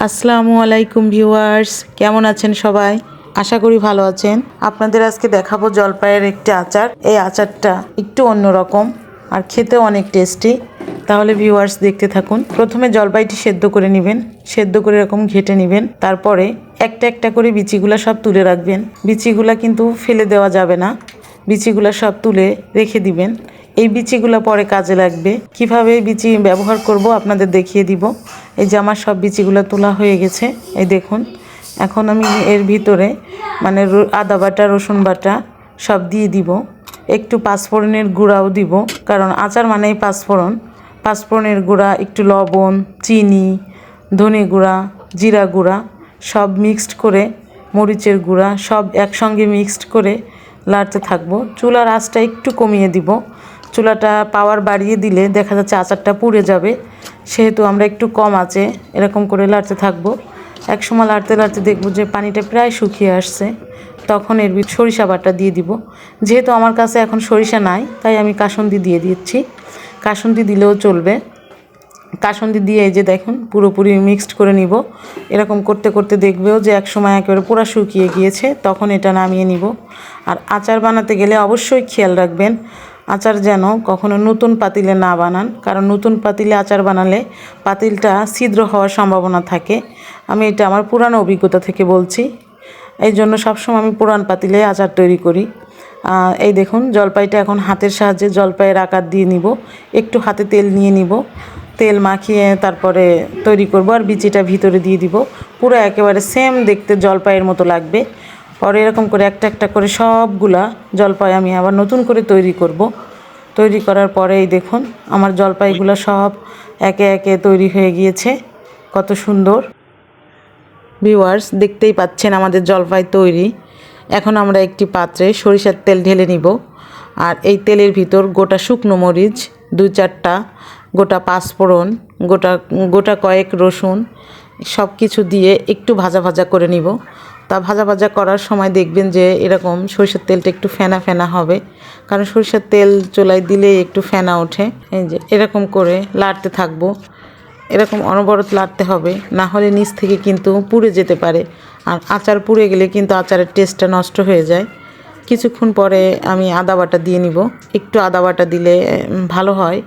আসসালামু আলাইকুম ভিউয়ার্স, কেমন আছেন সবাই? আশা করি ভালো আছেন। আপনাদের আজকে দেখাবো জলপাইয়ের একটি আচার। এই আচারটা একটু অন্যরকম আর খেতেও অনেক টেস্টি। তাহলে ভিউয়ার্স দেখতে থাকুন। প্রথমে জলপাইটি সেদ্ধ করে নেবেন, সেদ্ধ করে এরকম ঘেটে নেবেন। তারপরে একটা একটা করে বিচিগুলা সব তুলে রাখবেন। বিচিগুলা কিন্তু ফেলে দেওয়া যাবে না, বিচিগুলা সব তুলে রেখে দিবেন। এই বিচিগুলো পরে কাজে লাগবে। কিভাবে বিচি ব্যবহার করব আপনাদের দেখিয়ে দিব। এই যে আমার সব বিচিগুলো তোলা হয়ে গেছে, এই দেখুন। এখন আমি এর ভিতরে মানে আদা বাটা, রসুন বাটা সব দিয়ে দিব। একটু পাঁচফোড়নের গুঁড়াও দিব, কারণ আচার মানেই পাঁচফোড়ন। পাঁচফোড়নের গুঁড়া, একটু লবণ, চিনি, ধনে গুঁড়া, জিরা গুঁড়া সব মিক্সড করে, মরিচের গুঁড়া সব একসঙ্গে মিক্সড করে লাড়তে থাকবো। চুলার আঁচটা একটু কমিয়ে দিব। চুলাটা পাওয়ার বাড়িয়ে দিলে দেখা যাচ্ছে আচারটা পুড়ে যাবে, সেহেতু আমরা একটু কম আঁচে এরকম করে লাড়তে থাকবো। এক সময় লাড়তে লাড়তে দেখবো যে পানিটা প্রায় শুকিয়ে আসছে, তখন এর সরিষা বাটা দিয়ে দিব। যেহেতু আমার কাছে এখন সরিষা নাই, তাই আমি কাসুন্দি দিয়ে দিচ্ছি। কাসুন্দি দিলেও চলবে। কাসুন্দি দিয়ে এই যে দেখুন পুরোপুরি মিক্সড করে নিব। এরকম করতে করতে দেখবেও যে এক সময় একেবারে পুরো শুকিয়ে গিয়েছে, তখন এটা নামিয়ে নিব। আর আচার বানাতে গেলে অবশ্যই খেয়াল রাখবেন আচার যেন কখনো নতুন পাতিলে না বানান, কারণ নতুন পাতিলে আচার বানালে পাতিলটা ছিদ্র হওয়ার সম্ভাবনা থাকে। আমি এটা আমার পুরানো অভিজ্ঞতা থেকে বলছি। এই জন্য সবসময় আমি পুরান পাতিলে আচার তৈরি করি। এই দেখুন জলপাইটা এখন হাতের সাহায্যে জলপাইয়ের আকার দিয়ে নিব। একটু হাতে তেল নিয়ে নিব, তেল মাখিয়ে তারপরে তৈরি করব। আর বিচিটা ভিতরে দিয়ে দিব। পুরো একেবারে সেম দেখতে জলপাইয়ের মতো লাগবে। পরে এরকম করে একটা একটা করে সবগুলা জলপাই আমি আবার নতুন করে তৈরি করব। তৈরি করার পরেই দেখুন আমার জলপাইগুলো সব একে একে তৈরি হয়ে গিয়েছে। কত সুন্দর ভিউয়ার্স, দেখতেই পাচ্ছেন আমাদের জলপাই তৈরি। এখন আমরা একটি পাত্রে সরিষার তেল ঢেলে নিব। আর এই তেলের ভিতর গোটা শুকনো মরিচ 2-4টা, গোটা পাঁচফোড়ন, গোটা কয়েক রসুন সব কিছু দিয়ে একটু ভাজা ভাজা করে নিব। তা ভাজা ভাজা করার সময় দেখবেন যে এরকম সরিষার তেলটা একটু ফেনা ফেনা হবে, কারণ সরিষার তেল চুলায় দিলে একটু ফেনা ওঠে। এই যে এরকম করে লাড়তে থাকবো, এরকম অনবরত লাড়তে হবে, না হলে নিচ থেকে কিন্তু পুড়ে যেতে পারে। আর আচার পুড়ে গেলে কিন্তু আচারের টেস্টটা নষ্ট হয়ে যায়। কিছুক্ষণ পরে আমি আদা বাটা দিয়ে নিব। একটু আদা বাটা দিলে ভালো হয়।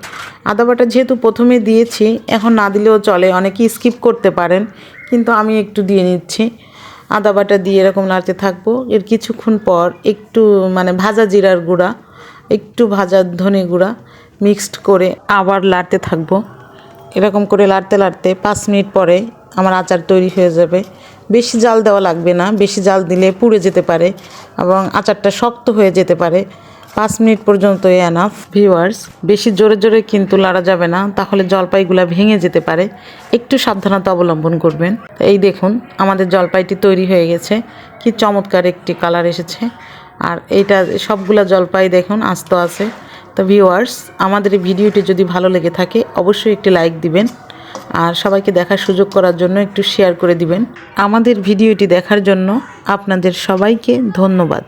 আদা বাটা যেহেতু প্রথমে দিয়েছি, এখন না দিলেও চলে, অনেকেই স্কিপ করতে পারেন, কিন্তু আমি একটু দিয়ে নিচ্ছি। আদা বাটা দিয়ে এরকম নাড়তে থাকবো। এর কিছুক্ষণ পর একটু মানে ভাজা জিরার গুঁড়া, একটু ভাজা ধনে গুঁড়া মিক্সড করে আবার লাড়তে থাকবো। এরকম করে লাড়তে লাড়তে 5 মিনিট পরে আমার আচার তৈরি হয়ে যাবে। বেশি জাল দেওয়া লাগবে না, বেশি জাল দিলে পুড়ে যেতে পারে এবং আচারটা শক্ত হয়ে যেতে পারে। 5 মিনিট পর্যন্ত এনাফ ভিউয়ার্স। বেশি জোরে জোরে কিন্তু লাড়া যাবে না, তাহলে জলপাইগুলো ভেঙে যেতে পারে। একটু সাবধানতা অবলম্বন করবেন। এই দেখুন আমাদের জলপাইটি তৈরি হয়ে গেছে। কি চমৎকার একটি কালার এসেছে। আর এইটা সবগুলা জলপাই দেখুন আস্ত আছে। তো ভিউয়ার্স, আমাদের এই ভিডিওটি যদি ভালো লেগে থাকে অবশ্যই একটি লাইক দিবেন, আর সবাইকে দেখার সুযোগ করার জন্য একটু শেয়ার করে দিবেন। আমাদের ভিডিওটি দেখার জন্য আপনাদের সবাইকে ধন্যবাদ।